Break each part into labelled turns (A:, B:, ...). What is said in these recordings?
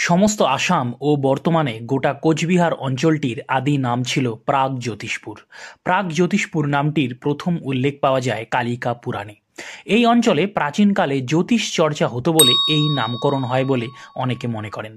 A: সমস্ত আসাম ও বর্তমানে গোটা কোচবিহার অঞ্চলটির আদি নাম ছিল প্রাগজ্যোতিষপুর। প্রাগজ্যোতিষপুর নামটির প্রথম উল্লেখ পাওয়া যায় কালিকা পুরাণে। এই অঞ্চলে প্রাচীনকালে জ্যোতিষ চর্চা হতো বলে এই নামকরণ হয় বলে অনেকে মনে করেন।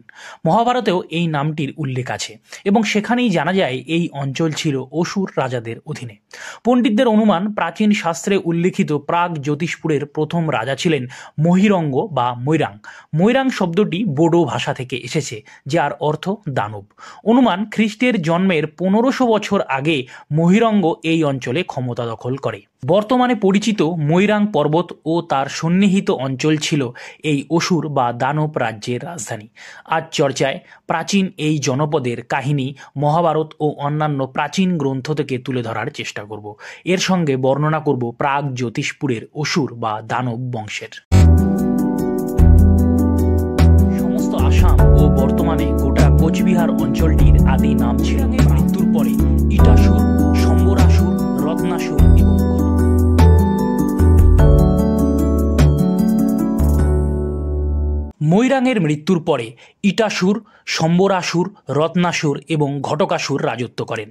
A: মহাভারতেও এই নামটির উল্লেখ আছে এবং সেখানেই জানা যায় এই অঞ্চল ছিল অসুর রাজাদের অধীনে। পণ্ডিতদের অনুমান, প্রাচীন শাস্ত্রে উল্লিখিত প্রাগজ্যোতিষপুরের প্রথম রাজা ছিলেন মহিরঙ্গ বা মৈরাং। মৈরাং শব্দটি বোডো ভাষা থেকে এসেছে, যার অর্থ দানব। অনুমান, খ্রিস্টের জন্মের 1500 বছর আগে মহিরঙ্গ এই অঞ্চলে ক্ষমতা দখল করে। বর্তমানে পরিচিত মৈরাং পর্বত ও তার সন্নিহিত অঞ্চল ছিল এই অসুর বা দানব রাজ্যের রাজধানী। আজ চর্চায় প্রাচীন এই জনপদের কাহিনী মহাভারত ও অন্যান্য প্রাচীন গ্রন্থ থেকে তুলে ধরার চেষ্টা করব। এর সঙ্গে বর্ণনা করব প্রাগজ্যোতিষপুরের অসুর বা দানব বংশের। সমস্ত আসাম ও বর্তমানে গোটা কোচবিহার অঞ্চলটির আদি নাম ছিল মৃত্যুর পরে ইটাসুর, সম্বরাসুর, রত্নাসুর এবং মৈরাংয়ের মৃত্যুর পরে ইটাসুর, সম্বরাসুর, রত্নাসুর এবং ঘটকাসুর রাজত্ব করেন।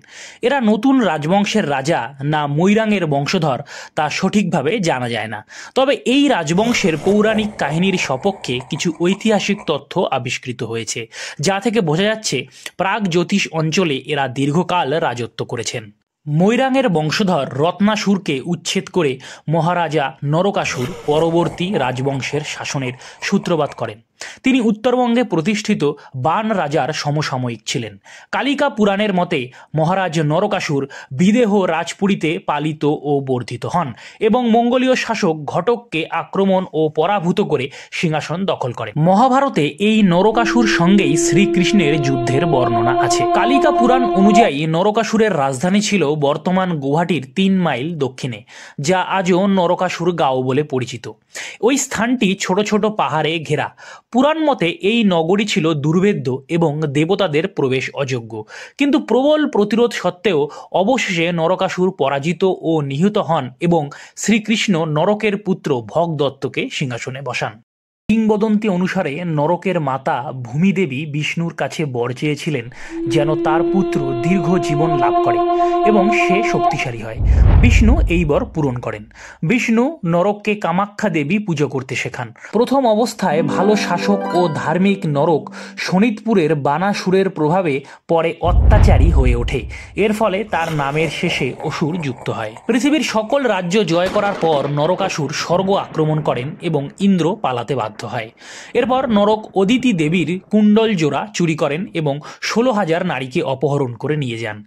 A: এরা নতুন রাজবংশের রাজা না মৈরাংয়ের বংশধর তা সঠিকভাবে জানা যায় না। তবে এই রাজবংশের পৌরাণিক কাহিনীর সপক্ষে কিছু ঐতিহাসিক তথ্য আবিষ্কৃত হয়েছে, যা থেকে বোঝা যাচ্ছে প্রাগজ্যোতিষ অঞ্চলে এরা দীর্ঘকাল রাজত্ব করেছেন। মৈরাংয়ের বংশধর রত্নাসুরকে উচ্ছেদ করে মহারাজা নরকাসুর পরবর্তী রাজবংশের শাসনের সূত্রপাত করেন। তিনি উত্তরবঙ্গে প্রতিষ্ঠিত বান রাজার সমসাময়িক ছিলেন। কালিকা পুরাণের মতে মহারাজ নরকাসুর বিদেহ রাজপুরীতে পালিত ও বর্ধিত হন এবং মঙ্গোলীয় শাসক ঘটককে আক্রমণ ও পরাভূত করে সিংহাসন দখল করেন। মহাভারতে এই নরকাসুর সঙ্গেই শ্রীকৃষ্ণের যুদ্ধের বর্ণনা আছে। কালিকা পুরাণ অনুযায়ী নরকাসুরের রাজধানী ছিল বর্তমান গুয়াহাটির 3 মাইল দক্ষিণে, যা আজও নরকাসুর গাঁও বলে পরিচিত। ওই স্থানটি ছোট ছোট পাহাড়ে ঘেরা। পুরাণ মতে এই নগরী ছিল দুর্ভেদ্য এবং দেবতাদের প্রবেশ অযোগ্য, কিন্তু প্রবল প্রতিরোধ সত্ত্বেও অবশেষে নরকাসুর পরাজিত ও নিহত হন এবং শ্রীকৃষ্ণ নরকের পুত্র ভগদত্তকে সিংহাসনে বসান। কিংবদন্তি অনুসারে নরকের মাতা ভূমিদেবী বিষ্ণুর কাছে বর চেয়েছিলেন যেন তার পুত্র দীর্ঘ জীবন লাভ করে এবং সে শক্তিশালী হয়। বিষ্ণু এই বর পূরণ করেন। বিষ্ণু নরককে কামাখ্যা দেবী পুজো করতে শেখান। প্রথম অবস্থায় ভালো শাসক ও ধার্মিক নরক শোণিতপুরের বানাসুরের প্রভাবে পরে অত্যাচারী হয়ে ওঠে। এর ফলে তার নামের শেষে অসুর যুক্ত হয়। পৃথিবীর সকল রাজ্য জয় করার পর নরকাসুর স্বর্গ আক্রমণ করেন এবং ইন্দ্র পালাতে বাধ্য হয়। এরপর নরক অদিতি দেবীর কুণ্ডল জোড়া চুরি করেন এবং 16,000 নারীকে অপহরণ করে নিয়ে যান।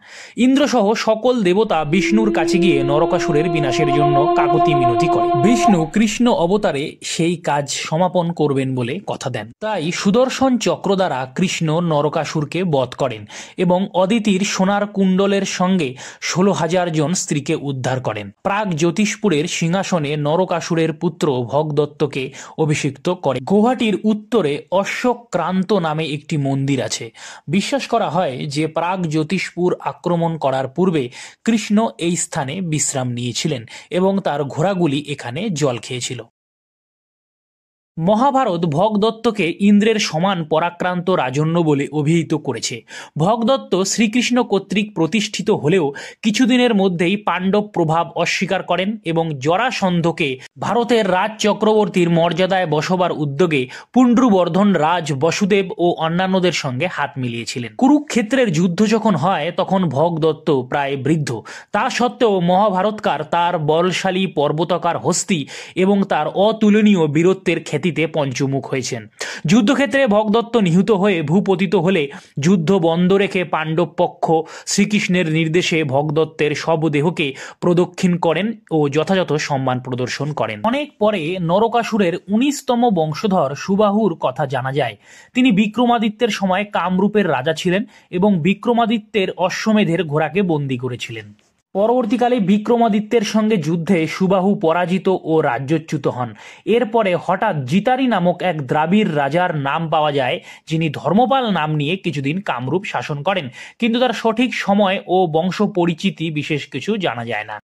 A: ইন্দ্রসহ সকল দেবতা বিষ্ণুর কাছে গিয়ে নরকাসুরের বিনাশের জন্য কাকুতি মিনতি করে। বিষ্ণু কৃষ্ণ অবতারে সেই কাজ সমাপন করবেন বলে কথা দেন। তাই সুদর্শন চক্র দ্বারা কৃষ্ণ নরকাসুরকে বধ করেন এবং অদিতির সোনার কুণ্ডলের সঙ্গে 16,000 জন স্ত্রীকে উদ্ধার করেন। প্রাগজ্যোতিষপুরের সিংহাসনে নরকাসুরের পুত্র ভগদত্তকে অভিষিক্ত করে। গুয়াহাটির উত্তরে অশ্বক্রান্ত নামে একটি মন্দির আছে। বিশ্বাস করা হয় যে প্রাগজ্যোতিষপুর আক্রমণ করার পূর্বে কৃষ্ণ এই স্থানে বিশ্রাম নিয়েছিলেন এবং তার ঘোড়াগুলি এখানে জল খেয়েছিল। মহাভারত ভগদত্তকে ইন্দ্রের সমান পরাক্রান্ত রাজন্য বলে অভিহিত করেছে। ভগদত্ত শ্রীকৃষ্ণ কর্তৃক প্রতিষ্ঠিত হলেও কিছুদিনের মধ্যেই পাণ্ডব প্রভাব অস্বীকার করেন এবং জরাসন্ধকে ভারতের রাজ চক্রবর্তীর মর্যাদায় বসবার উদ্যোগে পুণ্ড্রবর্ধন রাজ বসুদেব ও অন্যান্যদের সঙ্গে হাত মিলিয়েছিলেন। কুরুক্ষেত্রের যুদ্ধ যখন হয় তখন ভগদত্ত প্রায় বৃদ্ধ। তা সত্ত্বেও মহাভারতকার তার বলশালী পর্বতাকার হস্তি এবং তার অতুলনীয় বীরত্বের পঞ্চমুখ হয়েছেন। যুদ্ধক্ষেত্রে ভগদত্ত নিহত হয়ে ভূপতিত হলে যুদ্ধ বন্ধ রেখে পাণ্ডব পক্ষ শ্রীকৃষ্ণের নির্দেশে ভগদত্তের শবদেহকে প্রদক্ষিণ করেন ও যথাযথ সম্মান প্রদর্শন করেন। অনেক পরে নরকাসুরের 19তম বংশধর সুবাহুর কথা জানা যায়। তিনি বিক্রমাদিত্যের সময় কামরূপের রাজা ছিলেন এবং বিক্রমাদিত্যের অশ্বমেধের ঘোড়াকে বন্দী করেছিলেন। পরবর্তীকালে বিক্রমাদিত্যের সঙ্গে যুদ্ধে সুবাহু পরাজিত ও রাজ্যচ্যুত হন। এরপরে হঠাৎ জিতারি নামক এক দ্রাবিড় রাজার নাম পাওয়া যায়, যিনি ধর্মপাল নাম নিয়ে কিছুদিন কামরূপ শাসন করেন, কিন্তু তার সঠিক সময় ও বংশ পরিচিতি বিশেষ কিছু জানা যায় না।